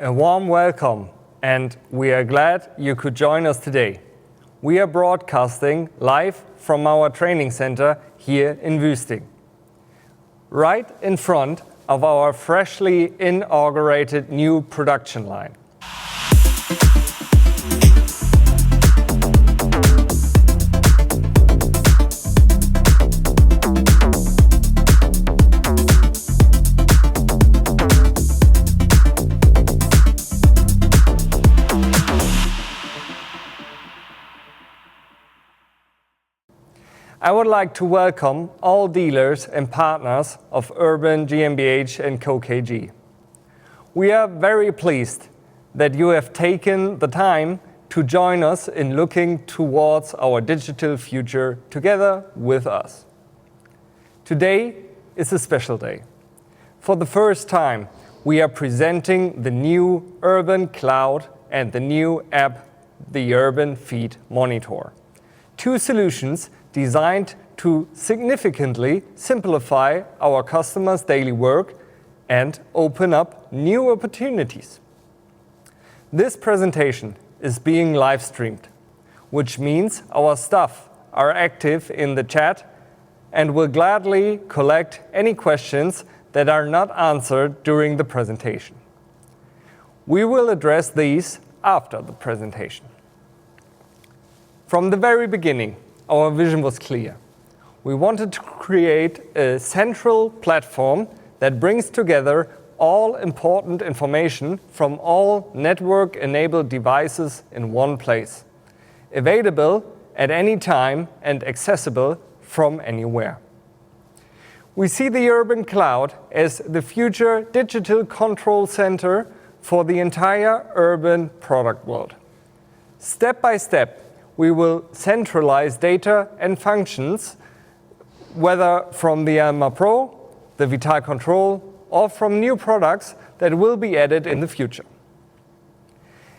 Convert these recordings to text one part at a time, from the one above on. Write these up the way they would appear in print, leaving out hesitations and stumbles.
A warm welcome, and we are glad you could join us today. We are broadcasting live from our training center here in Wüsting, right in front of our freshly inaugurated new production line. I would like to welcome all dealers and partners of Urban GmbH & Co. KG. We are very pleased that you have taken the time to join us in looking towards our digital future together with us. Today is a special day. For the first time, we are presenting the new Urban Cloud and the new app, the Urban Feed Monitor. Two solutions designed to significantly simplify our customers' daily work and open up new opportunities. This presentation is being live streamed, which means our staff are active in the chat and will gladly collect any questions that are not answered during the presentation. We will address these after the presentation. From the very beginning, our vision was clear. We wanted to create a central platform that brings together all important information from all network-enabled devices in one place, available at any time and accessible from anywhere. We see the Urban Cloud as the future digital control center for the entire urban product world. Step by step, we will centralize data and functions, whether from the Alma Pro, the Vital Control, or from new products that will be added in the future.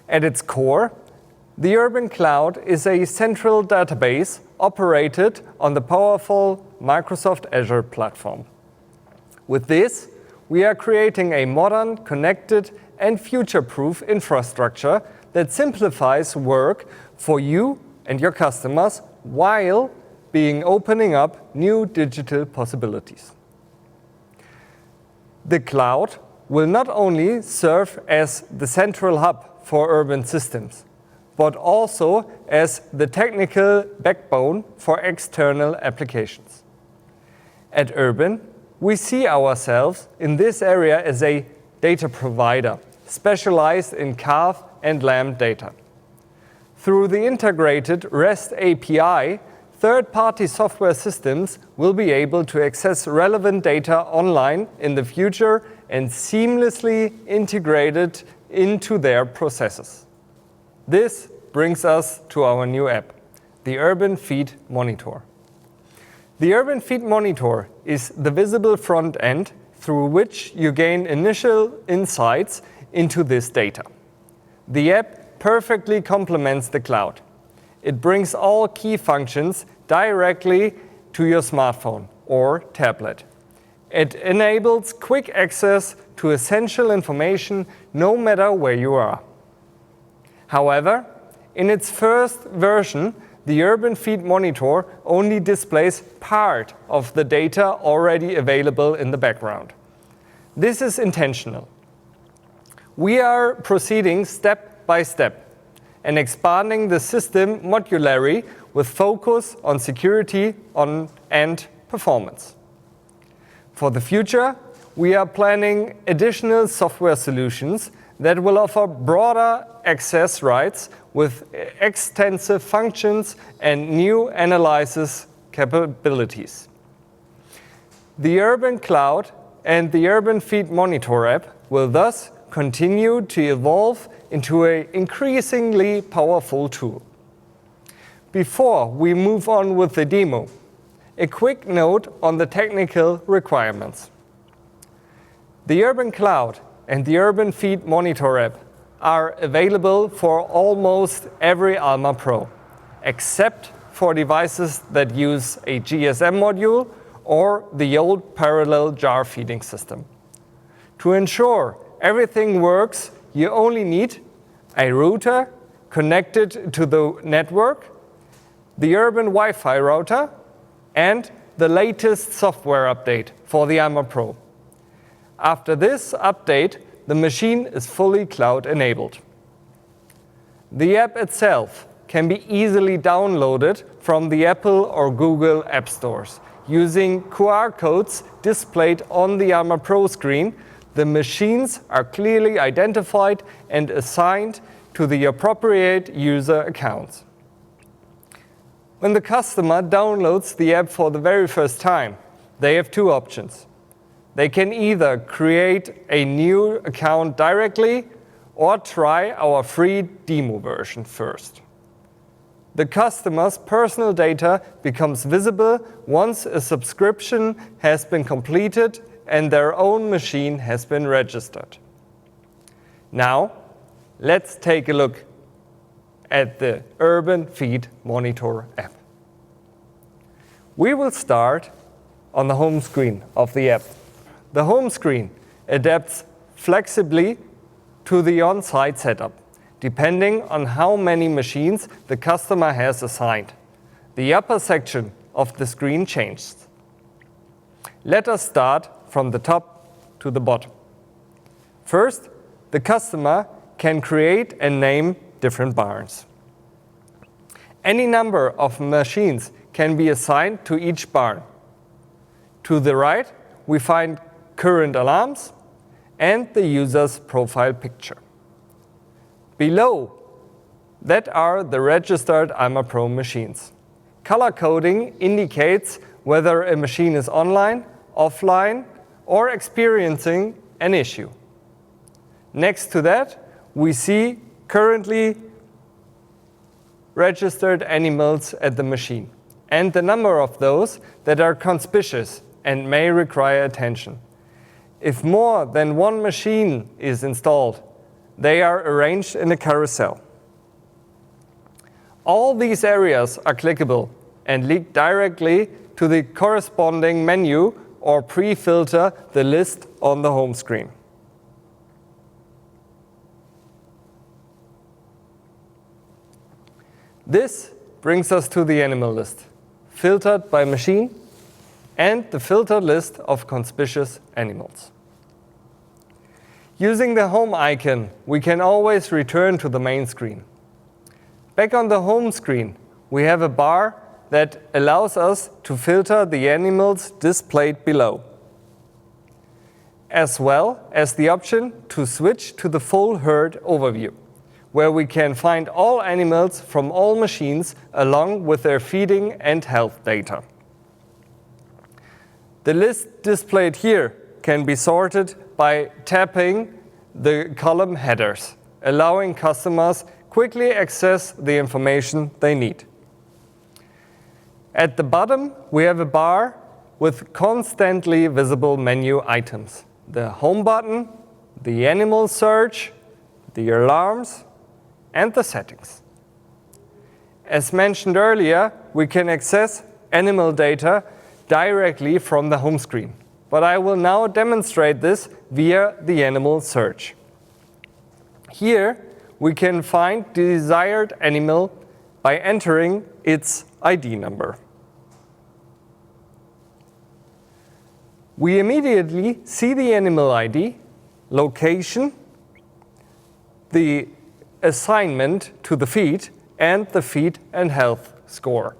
At its core, the Urban Cloud is a central database operated on the powerful Microsoft Azure platform. With this, we are creating a modern, connected, and future-proof infrastructure that simplifies work for you and your customers while opening up new digital possibilities. The cloud will not only serve as the central hub for urban systems, but also as the technical backbone for external applications. At Urban, we see ourselves in this area as a data provider specialized in CARF and LAMP data. Through the integrated REST API, third-party software systems will be able to access relevant data online in the future and seamlessly integrate it into their processes. This brings us to our new app, the Urban Feed Monitor. The Urban Feed Monitor is the visible front end through which you gain initial insights into this data. The app perfectly complements the cloud. It brings all key functions directly to your smartphone or tablet. It enables quick access to essential information no matter where you are. However, in its first version, the Urban Feed Monitor only displays part of the data already available in the background. This is intentional. We are proceeding step by step and expanding the system modularly with focus on security and performance. For the future, we are planning additional software solutions that will offer broader access rights with extensive functions and new analysis capabilities. The Urban Cloud and the Urban Feed Monitor app will thus continue to evolve into an increasingly powerful tool. Before we move on with the demo, a quick note on the technical requirements. The Urban Cloud and the Urban Feed Monitor app are available for almost every Alma Pro, except for devices that use a GSM module or the old parallel jar feeding system. To ensure everything works you only need a router connected to the network, the Urban Wi-Fi router, and the latest software update for the Armor Pro. After this update, the machine is fully cloud-enabled. The app itself can be easily downloaded from the Apple or Google app stores. Using QR codes displayed on the Armor Pro screen, the machines are clearly identified and assigned to the appropriate user accounts. When the customer downloads the app for the very first time, they have two options. They can either create a new account directly or try our free demo version first. The customer's personal data becomes visible once a subscription has been completed and their own machine has been registered. Now, let's take a look at the Urban Feed Monitor app. We will start on the home screen of the app. The home screen adapts flexibly to the on-site setup, depending on how many machines the customer has assigned. The upper section of the screen changes. Let us start from the top to the bottom. First, the customer can create and name different barns. Any number of machines can be assigned to each barn. To the right, we find current alarms and the user's profile picture. Below that are the registered Armor Pro machines. Color coding indicates whether a machine is online, offline, or experiencing an issue. Next to that, we see currently registered animals at the machine and the number of those that are conspicuous and may require attention. If more than one machine is installed, they are arranged in a carousel. All these areas are clickable and lead directly to the corresponding menu or pre-filter the list on the home screen. This brings us to the animal list, filtered by machine, and the filtered list of conspicuous animals. Using the home icon, we can always return to the main screen. Back on the home screen, we have a bar that allows us to filter the animals displayed below, as well as the option to switch to the full herd overview, where we can find all animals from all machines along with their feeding and health data. The list displayed here can be sorted by tapping the column headers, allowing customers quickly access the information they need. At the bottom, we have a bar with constantly visible menu items. The home button, the animal search, the alarms, and the settings. As mentioned earlier, we can access animal data directly from the home screen, but I will now demonstrate this via the animal search. Here, we can find the desired animal by entering its ID number. We immediately see the animal ID, location, the assignment to the feed, and the feed and health score.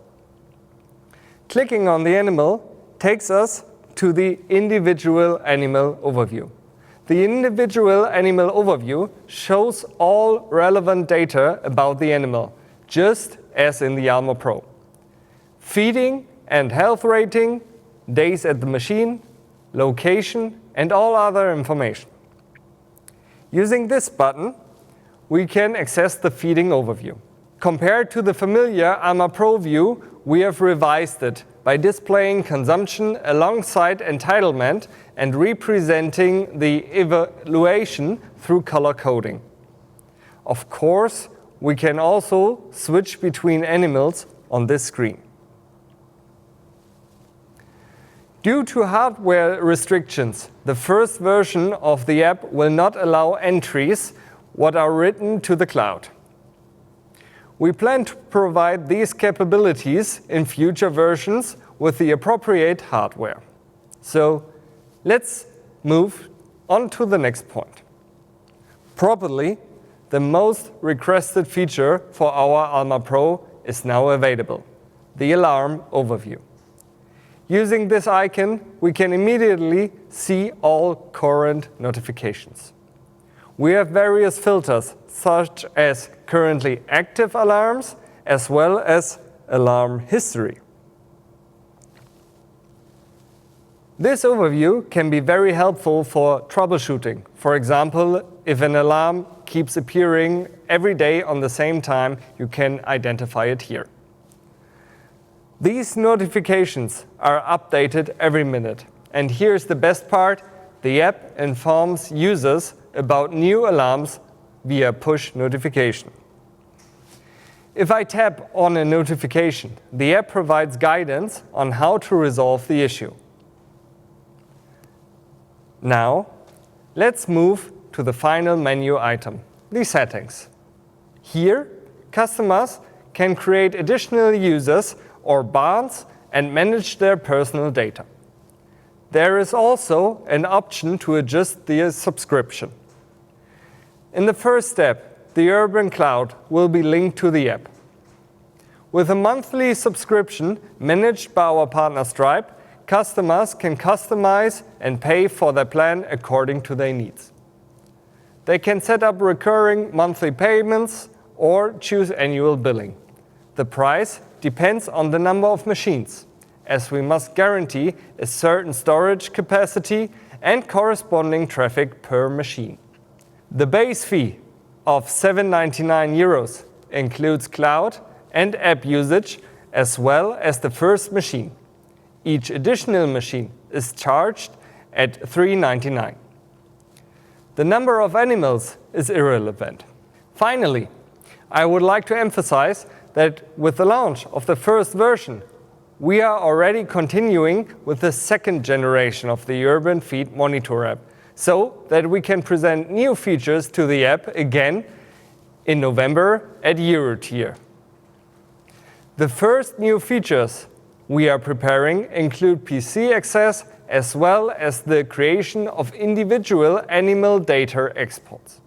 Clicking on the animal takes us to the individual animal overview. The individual animal overview shows all relevant data about the animal, just as in the Armor Pro. Feeding and health rating, days at the machine, location, and all other information. Using this button, we can access the feeding overview. Compared to the familiar Armor Pro view, we have revised it by displaying consumption alongside entitlement and representing the evaluation through color coding. Of course, we can also switch between animals on this screen. Due to hardware restrictions, the first version of the app will not allow entries what are written to the cloud. We plan to provide these capabilities in future versions with the appropriate hardware. So let's move on to the next point. Probably the most requested feature for our Alma Pro is now available, the alarm overview. Using this icon, we can immediately see all current notifications. We have various filters, such as currently active alarms, as well as alarm history. This overview can be very helpful for troubleshooting. For example, if an alarm keeps appearing every day on the same time, you can identify it here. These notifications are updated every minute. And here's the best part: the app informs users about new alarms via push notification. If I tap on a notification, the app provides guidance on how to resolve the issue. Now, let's move to the final menu item, the settings. Here, customers can create additional users or bands and manage their personal data. There is also an option to adjust the subscription. In the first step, the Urban Cloud will be linked to the app. With a monthly subscription managed by our partner Stripe, customers can customize and pay for their plan according to their needs. They can set up recurring monthly payments or choose annual billing. The price depends on the number of machines, as we must guarantee a certain storage capacity and corresponding traffic per machine. The base fee of €7.99 includes cloud and app usage, as well as the first machine. Each additional machine is charged at €3.99. The number of animals is irrelevant. Finally, I would like to emphasize that with the launch of the first version, we are already continuing with the second generation of the Urban Feed Monitor app, so that we can present new features to the app again in November at EuroTier. The first new features we are preparing include PC access, as well as the creation of individual animal data exports.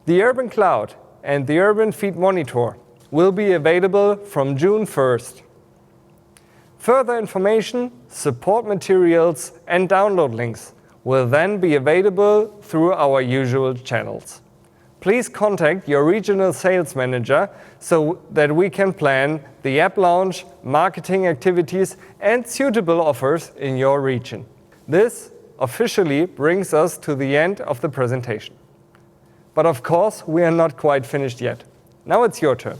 The Urban Cloud and the Urban Feed Monitor will be available from June 1st. Further information, support materials, and download links will then be available through our usual channels. Please contact your regional sales manager so that we can plan the app launch, marketing activities, and suitable offers in your region. This officially brings us to the end of the presentation. But of course, we are not quite finished yet. Now it's your turn.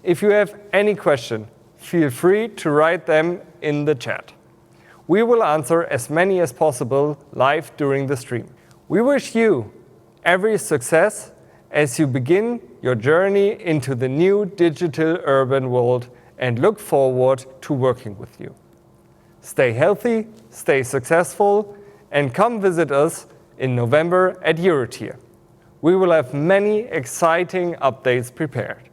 If you have any question, feel free to write them in the chat. We will answer as many as possible live during the stream. We wish you every success as you begin your journey into the new digital urban world, and look forward to working with you. Stay healthy, stay successful, and come visit us in November at EuroTier. We will have many exciting updates prepared.